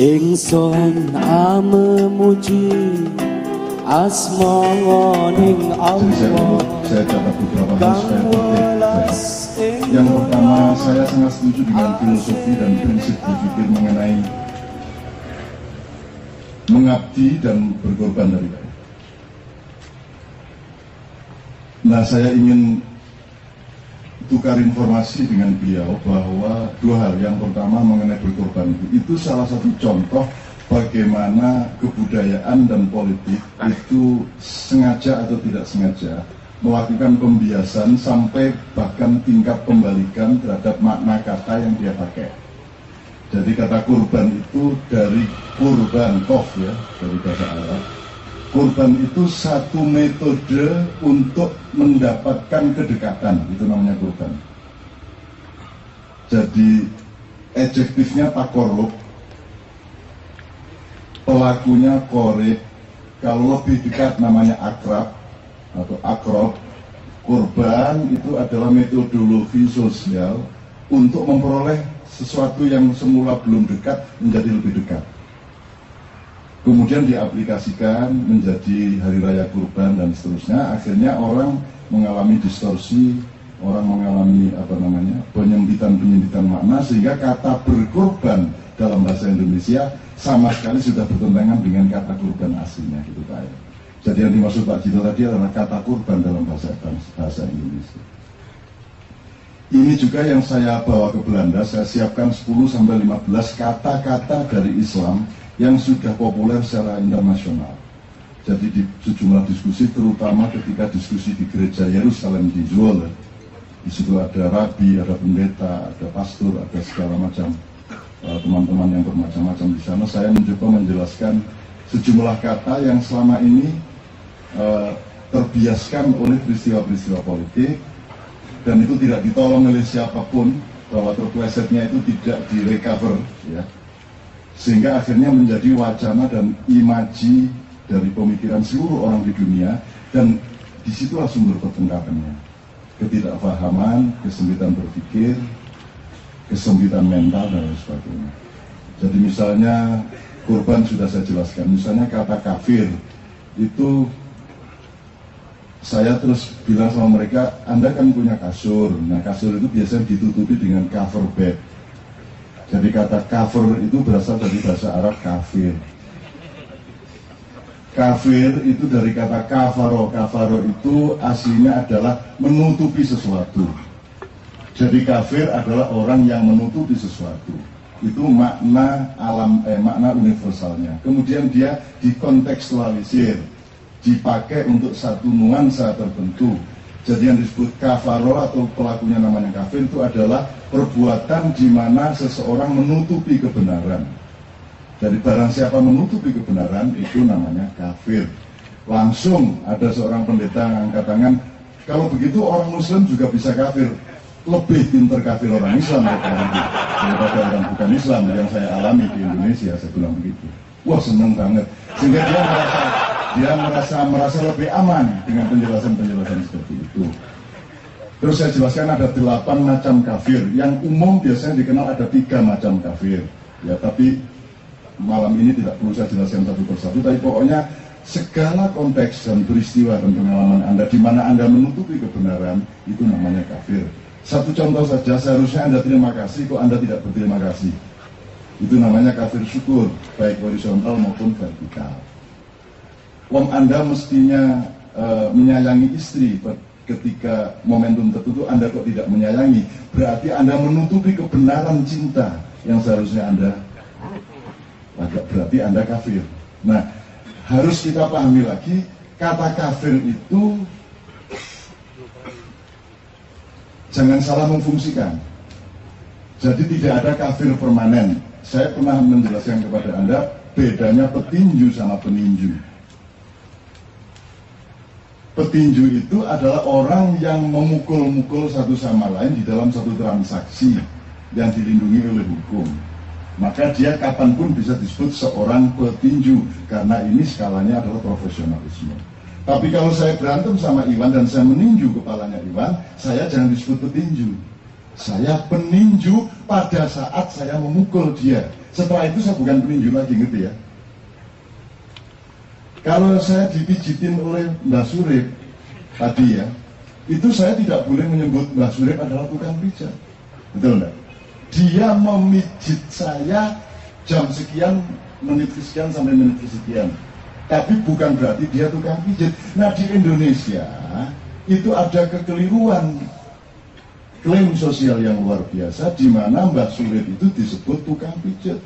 Ingsun memuji asma ning Allah. Saya catat beberapa hal supaya tertib. Yang pertama, saya sangat setuju dengan filosofi dan prinsip berpikir mengenai mengabdi dan berkorban dari baik. Nah, saya ingin tukar informasi dengan beliau bahwa dua hal. Yang pertama mengenai berkorban itu salah satu contoh bagaimana kebudayaan dan politik itu sengaja atau tidak sengaja melakukan pembiasan sampai bahkan tingkat pembalikan terhadap makna kata yang dia pakai. Jadi kata kurban itu dari kurban kof ya, dari bahasa Arab. Kurban itu satu metode untuk mendapatkan kedekatan, itu namanya kurban. Jadi adjektifnya takorub, pelakunya korib, kalau lebih dekat namanya akrab atau akrob. Kurban itu adalah metodologi sosial untuk memperoleh sesuatu yang semula belum dekat menjadi lebih dekat. Kemudian diaplikasikan menjadi hari raya kurban dan seterusnya. Akhirnya orang mengalami distorsi, orang mengalami penyempitan makna, sehingga kata berkorban dalam bahasa Indonesia sama sekali sudah bertentangan dengan kata kurban aslinya, gitu Pak. Jadi yang dimaksud Pak Jito tadi adalah kata kurban dalam bahasa Indonesia. Ini juga yang saya bawa ke Belanda. Saya siapkan 10-15 kata-kata dari Islam yang sudah populer secara internasional. Jadi di sejumlah diskusi, terutama ketika diskusi di gereja Yerusalem di Zwolle, di situ ada rabi, ada pendeta, ada pastor, ada segala macam teman-teman yang bermacam-macam di sana. Saya mencoba menjelaskan sejumlah kata yang selama ini terbiaskan oleh peristiwa-peristiwa politik, dan itu tidak ditolong oleh siapapun, bahwa terplesetnya itu tidak direcover, ya. Sehingga akhirnya menjadi wacana dan imaji dari pemikiran seluruh orang di dunia, dan disitulah sumber pertengkarannya. Ketidakpahaman, kesempitan berpikir, kesempitan mental, dan lain sebagainya. Jadi misalnya kurban sudah saya jelaskan, misalnya kata kafir, itu saya terus bilang sama mereka, Anda kan punya kasur, nah kasur itu biasanya ditutupi dengan cover bed. Jadi kata cover itu berasal dari bahasa Arab kafir. Kafir itu dari kata kafaro. Kafaro itu aslinya adalah menutupi sesuatu. Jadi kafir adalah orang yang menutupi sesuatu. Itu makna makna universalnya. Kemudian dia dikontekstualisir, dipakai untuk satu nuansa tertentu. Jadi yang disebut kafaro atau pelakunya namanya kafir itu adalah perbuatan di mana seseorang menutupi kebenaran. Jadi barang siapa menutupi kebenaran itu namanya kafir. Langsung ada seorang pendeta yang angkat tangan, kalau begitu orang Muslim juga bisa kafir. Lebih pintar kafir orang Islam daripada orang bukan Islam yang saya alami di Indonesia. Saya bilang begitu. Wah, seneng banget. Sehingga dia merasa lebih aman dengan penjelasan seperti itu. Terus saya jelaskan ada 8 macam kafir. Yang umum biasanya dikenal ada 3 macam kafir. Ya, tapi malam ini tidak perlu saya jelaskan satu persatu. Tapi pokoknya segala konteks dan peristiwa dan pengalaman Anda di mana Anda menutupi kebenaran itu namanya kafir. Satu contoh saja, seharusnya Anda terima kasih kok Anda tidak berterima kasih. Itu namanya kafir syukur, baik horizontal maupun vertikal. Wong Anda mestinya menyayangi istri, ketika momentum tertentu Anda kok tidak menyayangi, berarti Anda menutupi kebenaran cinta yang seharusnya Anda, berarti Anda kafir. Nah, harus kita pahami lagi, kata kafir itu jangan salah memfungsikan. Jadi tidak ada kafir permanen. Saya pernah menjelaskan kepada Anda bedanya petinju sama peninju. Petinju itu adalah orang yang memukul-mukul satu sama lain di dalam satu transaksi yang dilindungi oleh hukum. Maka dia kapanpun bisa disebut seorang petinju, karena ini skalanya adalah profesionalisme. Tapi kalau saya berantem sama Iwan dan saya meninju kepalanya Iwan, saya jangan disebut petinju. Saya peninju pada saat saya memukul dia. Setelah itu saya bukan peninju lagi, ngerti ya? Kalau saya dipijitin oleh Mbak Surip tadi ya, itu saya tidak boleh menyebut Mbak Surip adalah tukang pijat. Betul enggak? Dia memijit saya jam sekian, menit sekian sampai menit sekian. Tapi bukan berarti dia tukang pijit. Nah, di Indonesia itu ada kekeliruan klaim sosial yang luar biasa, di mana Mbak Surip itu disebut tukang pijat.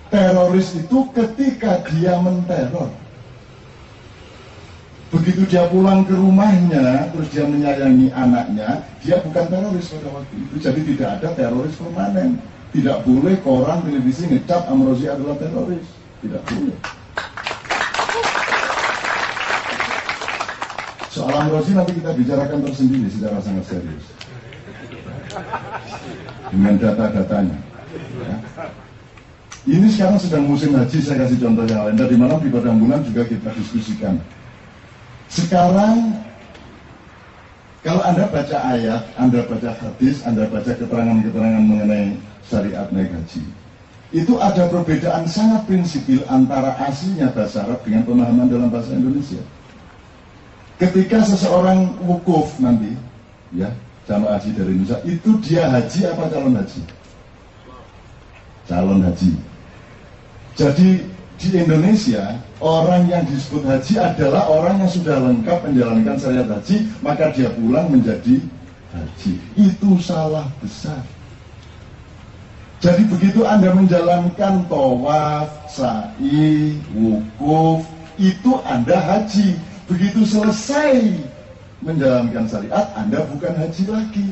Teroris itu ketika dia menteror. Begitu dia pulang ke rumahnya, terus dia menyayangi anaknya, dia bukan teroris pada waktu itu. Jadi tidak ada teroris permanen. Tidak boleh koran, televisi ngecap Amrozi adalah teroris. Tidak boleh. Soal Amrozi nanti kita bicarakan tersendiri secara sangat serius dengan data-datanya ya. Ini sekarang sedang musim haji, saya kasih contoh yang lain. Tadi malam di Padang Bulan juga kita diskusikan. Sekarang kalau Anda baca ayat, Anda baca hadis, Anda baca keterangan-keterangan mengenai syariat naik haji, itu ada perbedaan sangat prinsipil antara aslinya bahasa Arab dengan pemahaman dalam bahasa Indonesia. Ketika seseorang wukuf nanti, ya, jamaah haji dari Indonesia, itu dia haji apa calon haji? Calon haji. Jadi di Indonesia, orang yang disebut haji adalah orang yang sudah lengkap menjalankan syariat haji, maka dia pulang menjadi haji. Itu salah besar. Jadi begitu Anda menjalankan tawaf, sa'i, wukuf, itu Anda haji. Begitu selesai menjalankan syariat, Anda bukan haji lagi.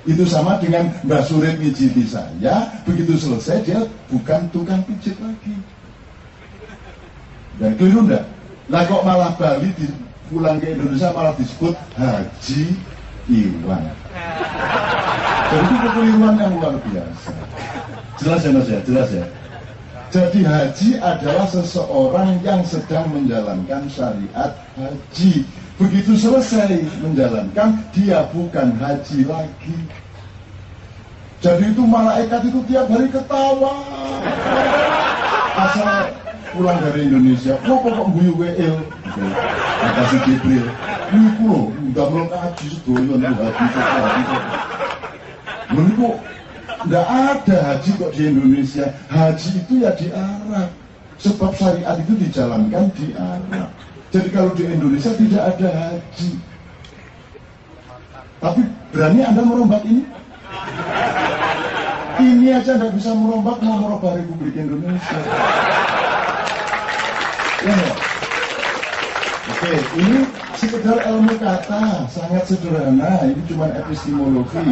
Itu sama dengan Mbak Surip mijiti saya, begitu selesai dia bukan tukang pijit lagi. Dan keliru enggak? Lah kok malah Bali pulang ke Indonesia malah disebut Haji Iwan. Jadi itu kekeliruan yang luar biasa. Jelas ya Mas ya? Jelas ya? Jadi haji adalah seseorang yang sedang menjalankan syariat haji. Begitu selesai menjalankan, dia bukan haji lagi. Jadi itu malaikat itu tiap hari ketawa. Asal pulang dari Indonesia, kok guyu WL. Makasih Jibril. Ini loh, udah mulai haji sedoyo nih haji sedoyo. Menurutku nggak ada haji kok di Indonesia. Haji itu ya di Arab. Sebab syariat itu dijalankan di Arab. Jadi kalau di Indonesia tidak ada haji. Tapi berani Anda merombak ini? Ini aja nggak bisa merombak, mau merubah Republik Indonesia. Ya, oke, ini sekedar ilmu kata, sangat sederhana. Ini cuma epistemologi.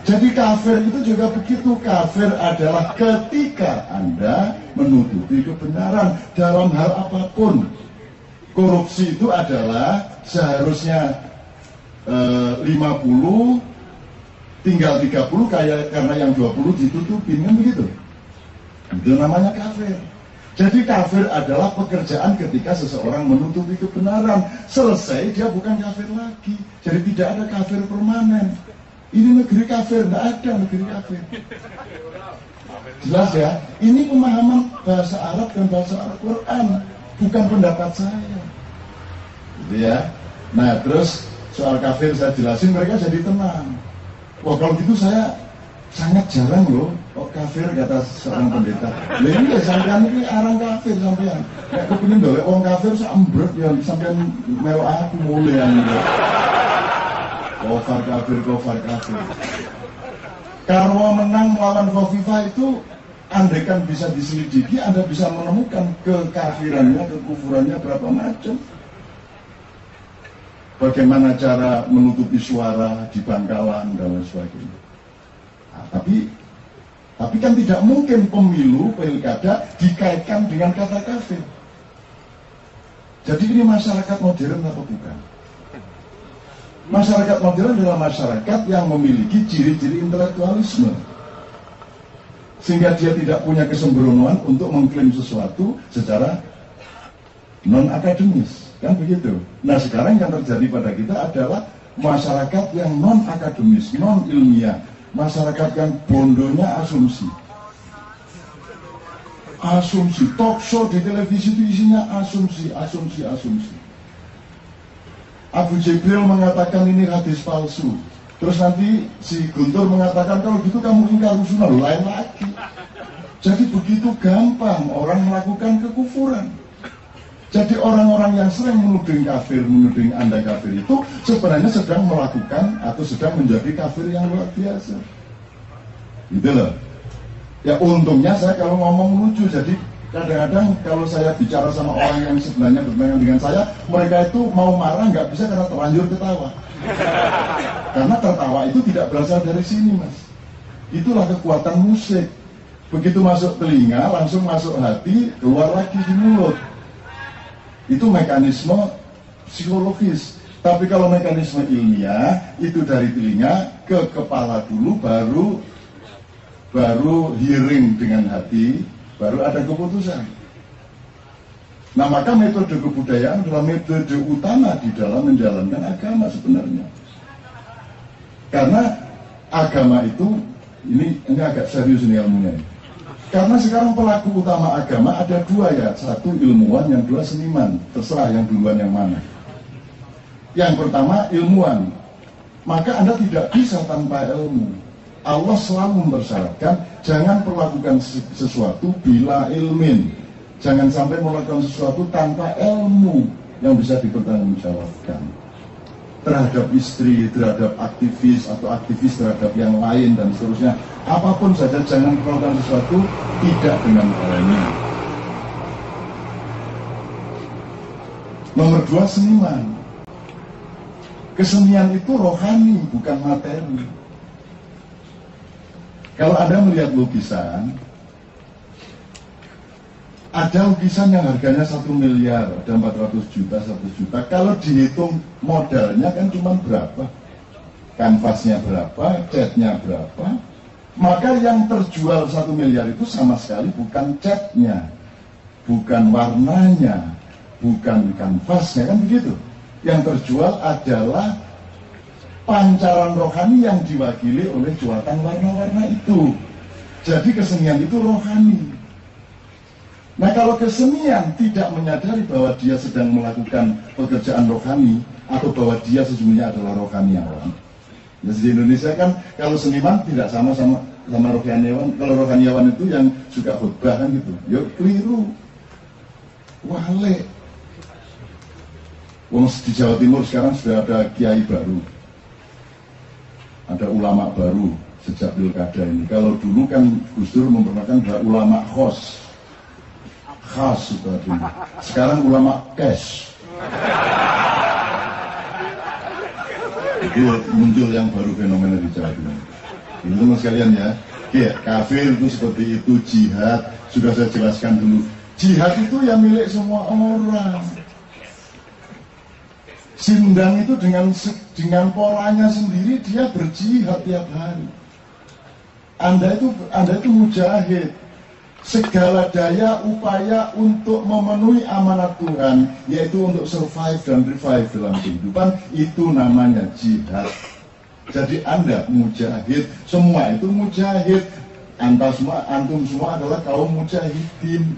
Jadi kafir itu juga begitu. Kafir adalah ketika Anda menutupi kebenaran dalam hal apapun. Korupsi itu adalah seharusnya 50, tinggal 30 karena yang 20 ditutupin, kan begitu. Itu namanya kafir. Jadi kafir adalah pekerjaan ketika seseorang menutupi kebenaran. Selesai dia bukan kafir lagi. Jadi tidak ada kafir permanen. Ini negeri kafir, tidak ada negeri kafir. Jelas ya? Ini pemahaman bahasa Arab dan bahasa Al-Quran, bukan pendapat saya. Gitu ya. Nah terus soal kafir saya jelasin, mereka jadi tenang. Wah kalau gitu saya sangat jarang loh kok kafir, kata seorang pendeta. Lah ini ya sampean ini arang kafir sampean. Nek kepengin ndolek wong kafir sak embrek ya sampean melu aku mulai ya. Kofar kafir. Karwo menang melawan Khofifah itu andaikan bisa diselidiki, Anda bisa menemukan kekafirannya, kekufurannya berapa macam. Bagaimana cara menutupi suara di Bangkalan dan lain sebagainya. Nah, tapi kan tidak mungkin pemilu, pilkada dikaitkan dengan kata kafir. Jadi ini masyarakat modern apa bukan? Masyarakat modern adalah masyarakat yang memiliki ciri-ciri intelektualisme. Sehingga dia tidak punya kesembronoan untuk mengklaim sesuatu secara non-akademis. Kan begitu. Nah sekarang yang terjadi pada kita adalah masyarakat yang non akademis, non ilmiah, masyarakat yang bondonya asumsi. Asumsi, talk show di televisi itu isinya asumsi. Abu Jibril mengatakan ini hadis palsu. Terus nanti si Guntur mengatakan kalau gitu kamu ingkar sunnah, lain lagi. Jadi begitu gampang orang melakukan kekufuran. Jadi orang-orang yang sering menuding kafir, menuding Anda kafir itu sebenarnya sedang melakukan atau sedang menjadi kafir yang luar biasa. Gitu loh. Ya untungnya saya kalau ngomong lucu, jadi kadang-kadang kalau saya bicara sama orang yang sebenarnya bermain dengan saya, mereka itu mau marah nggak bisa karena terlanjur ketawa. Karena tertawa itu tidak berasal dari sini, Mas. Itulah kekuatan musik. Begitu masuk telinga, langsung masuk hati, keluar lagi di mulut. Itu mekanisme psikologis. Tapi kalau mekanisme ilmiah, itu dari telinga ke kepala dulu, baru hearing dengan hati, baru ada keputusan. Nah, maka metode kebudayaan adalah metode utama di dalam menjalankan agama sebenarnya. Karena agama itu, ini agak serius ini ilmunya. Karena sekarang pelaku utama agama ada dua ya, satu ilmuwan, yang dua seniman. Terserah yang duluan yang mana. Yang pertama ilmuwan. Maka Anda tidak bisa tanpa ilmu. Allah selalu mempersyaratkan jangan perlakukan sesuatu bila ilmin. Jangan sampai melakukan sesuatu tanpa ilmu yang bisa dipertanggungjawabkan. Terhadap istri, terhadap aktivis atau aktivis terhadap yang lain dan seterusnya. Apapun saja jangan melakukan sesuatu tidak dengan ilmu. Nomor dua, seniman. Kesenian itu rohani, bukan materi. Kalau Anda melihat lukisan, ada lukisan yang harganya 1 miliar, ada 400 juta, 1 juta. Kalau dihitung modalnya kan cuma berapa? Kanvasnya berapa, catnya berapa? Maka yang terjual 1 miliar itu sama sekali bukan catnya, bukan warnanya, bukan kanvasnya, kan begitu. Yang terjual adalah pancaran rohani yang diwakili oleh juatan warna-warna itu. Jadi kesenian itu rohani. Nah, kalau kesenian tidak menyadari bahwa dia sedang melakukan pekerjaan rohani atau bahwa dia sesungguhnya adalah rohaniawan. Nah, di Indonesia kan kalau seniman tidak sama rohaniawan. Kalau rohaniawan itu yang suka khutbah kan gitu. Ya keliru. Wale. Wong di Jawa Timur sekarang sudah ada kiai baru. Ada ulama baru sejak pilkada ini. Kalau dulu kan Gus Dur memperkenalkan ulama khas seperti ini. Sekarang ulama cash. Itu muncul yang baru fenomena di Jawa Timur. Ini teman sekalian ya. Kafir itu seperti itu, jihad sudah saya jelaskan dulu. Jihad itu ya milik semua orang. Sindang itu dengan polanya sendiri dia berjihad tiap hari. Anda itu mujahid. Segala daya upaya untuk memenuhi amanat Tuhan, yaitu untuk survive dan revive dalam kehidupan, itu namanya jihad. Jadi Anda mujahid, semua itu mujahid. Antum semua adalah kaum mujahidin.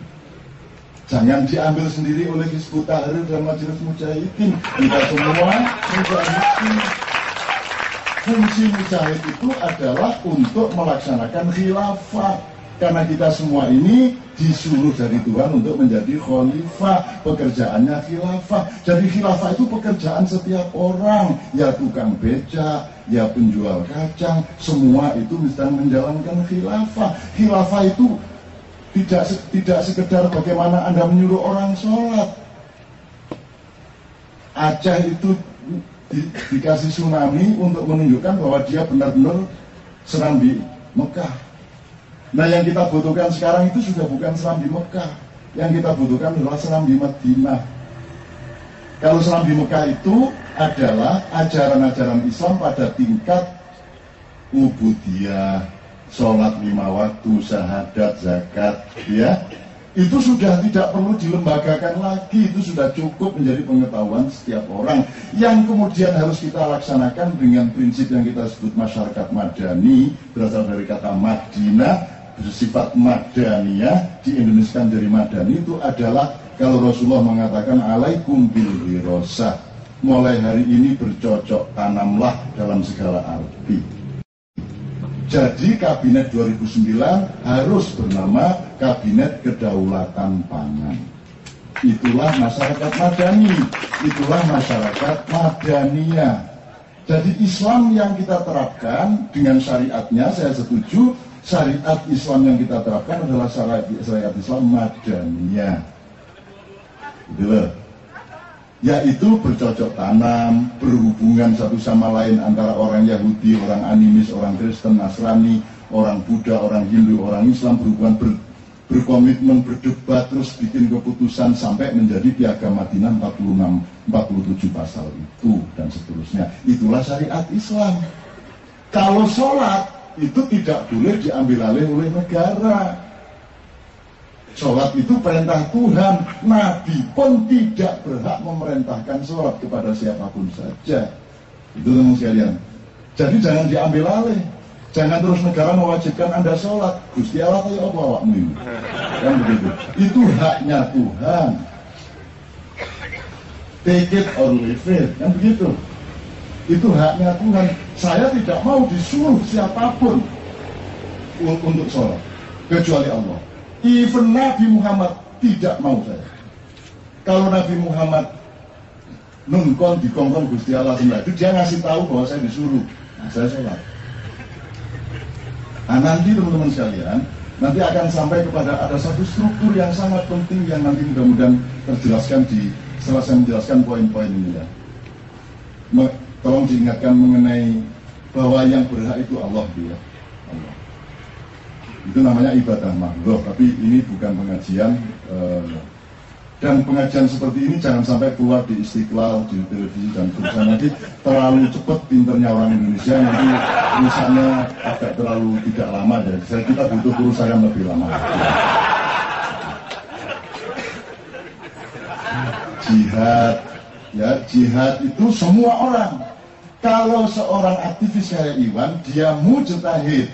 Jangan diambil sendiri oleh Hizbut Tahrir dan Majelis Mujahidin. Kita semua mujahidin. Fungsi mujahid itu adalah untuk melaksanakan khilafah. Karena kita semua ini disuruh dari Tuhan untuk menjadi khalifah. Pekerjaannya khilafah. Jadi khilafah itu pekerjaan setiap orang. Ya tukang becak, ya penjual kacang. Semua itu sedang menjalankan khilafah. Khilafah itu tidak sekedar bagaimana Anda menyuruh orang sholat. Aceh itu dikasih tsunami untuk menunjukkan bahwa dia benar-benar serang di Mekah. Nah, yang kita butuhkan sekarang itu sudah bukan serang di Mekah. Yang kita butuhkan adalah serang di Madinah. Kalau serang di Mekah itu adalah ajaran-ajaran Islam pada tingkat ubudiyah, sholat 5 waktu, syahadat, zakat, ya. Itu sudah tidak perlu dilembagakan lagi, itu sudah cukup menjadi pengetahuan setiap orang. Yang kemudian harus kita laksanakan dengan prinsip yang kita sebut masyarakat madani, berasal dari kata Madinah, bersifat madaniyah, diindonesiakan dari madani, itu adalah kalau Rasulullah mengatakan alaikum bil wirosah, mulai hari ini bercocok tanamlah dalam segala arti. Jadi Kabinet 2009 harus bernama Kabinet Kedaulatan Pangan. Itulah masyarakat madani, itulah masyarakat madaniyah. Jadi Islam yang kita terapkan dengan syariatnya, saya setuju, syariat Islam yang kita terapkan adalah syariat Islam madaniyah. Gitu loh. Yaitu bercocok tanam, berhubungan satu sama lain antara orang Yahudi, orang animis, orang Kristen, Nasrani, orang Buddha, orang Hindu, orang Islam, berhubungan, berkomitmen, berdebat, terus bikin keputusan sampai menjadi Piagam Madinah 47 pasal itu, dan seterusnya. Itulah syariat Islam. Kalau sholat, itu tidak boleh diambil alih oleh negara. Sholat itu perintah Tuhan. Nabi pun tidak berhak memerintahkan sholat kepada siapapun saja. Itu teman sekalian. Jadi jangan diambil alih. Jangan terus negara mewajibkan Anda sholat. Gusti Allah kayak apa awakmu ini? Kan begitu. Itu haknya Tuhan. Take it or leave it. Kan begitu. Itu haknya Tuhan. Saya tidak mau disuruh siapapun untuk sholat kecuali Allah. Even Nabi Muhammad tidak mau saya. Kalau Nabi Muhammad nunkon dikongkon Gusti Allah sendiri, itu dia ngasih tahu bahwa saya disuruh. Nah, saya sholat. Nah, nanti teman-teman sekalian, nanti akan sampai kepada ada satu struktur yang sangat penting yang nanti mudah-mudahan terjelaskan setelah saya menjelaskan poin-poin ini ya. Tolong diingatkan mengenai bahwa yang berhak itu Allah dia. Allah. Itu namanya ibadah makhluk, tapi ini bukan pengajian dan pengajian seperti ini jangan sampai keluar di Istiqlal, di televisi dan seterusnya. Nanti terlalu cepat pinternya orang Indonesia, nanti misalnya agak terlalu tidak lama ya. Kita butuh perusahaan lebih lama. Jihad, ya jihad itu semua orang. Kalau seorang aktivis kayak Iwan, dia mujtahid.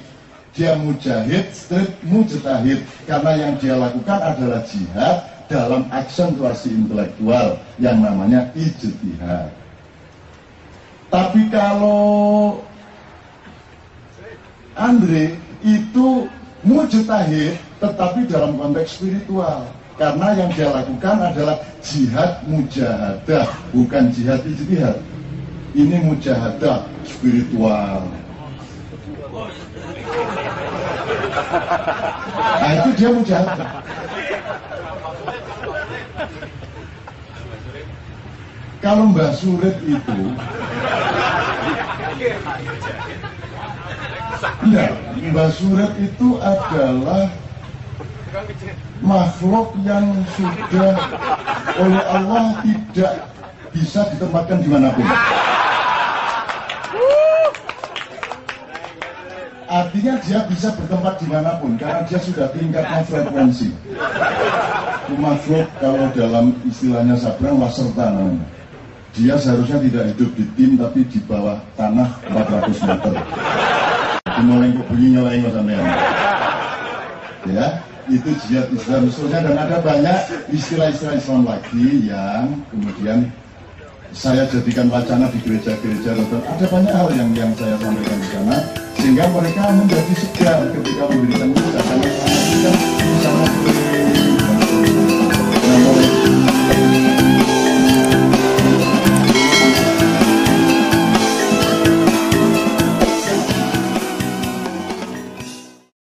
Dia mujahid, straight mujtahid, karena yang dia lakukan adalah jihad dalam aksentuasi intelektual yang namanya ijtihad. Tapi kalau Andre itu mujtahid tetapi dalam konteks spiritual, karena yang dia lakukan adalah jihad mujahadah, bukan jihad ijtihad. Ini mujahadah spiritual. Nah itu dia mujahadah. Kalau Mbah Surit itu enggak, Mbah Surit itu adalah makhluk yang sudah oleh Allah tidak bisa ditempatkan dimanapun. Artinya dia bisa bertempat dimanapun karena dia sudah tingkatnya frekuensi. Makhluk kalau dalam istilahnya Sabrang waserta namanya. Dia seharusnya tidak hidup di tim tapi di bawah tanah 400 meter. Mulai bunyi nyelain sampean. Ya, itu jihad Islam seterusnya, dan ada banyak istilah-istilah Islam lagi yang kemudian saya jadikan wacana di gereja-gereja. Ada banyak hal yang saya sampaikan di sana sehingga mereka menjadi segar ketika memberikan ucapan yang sangat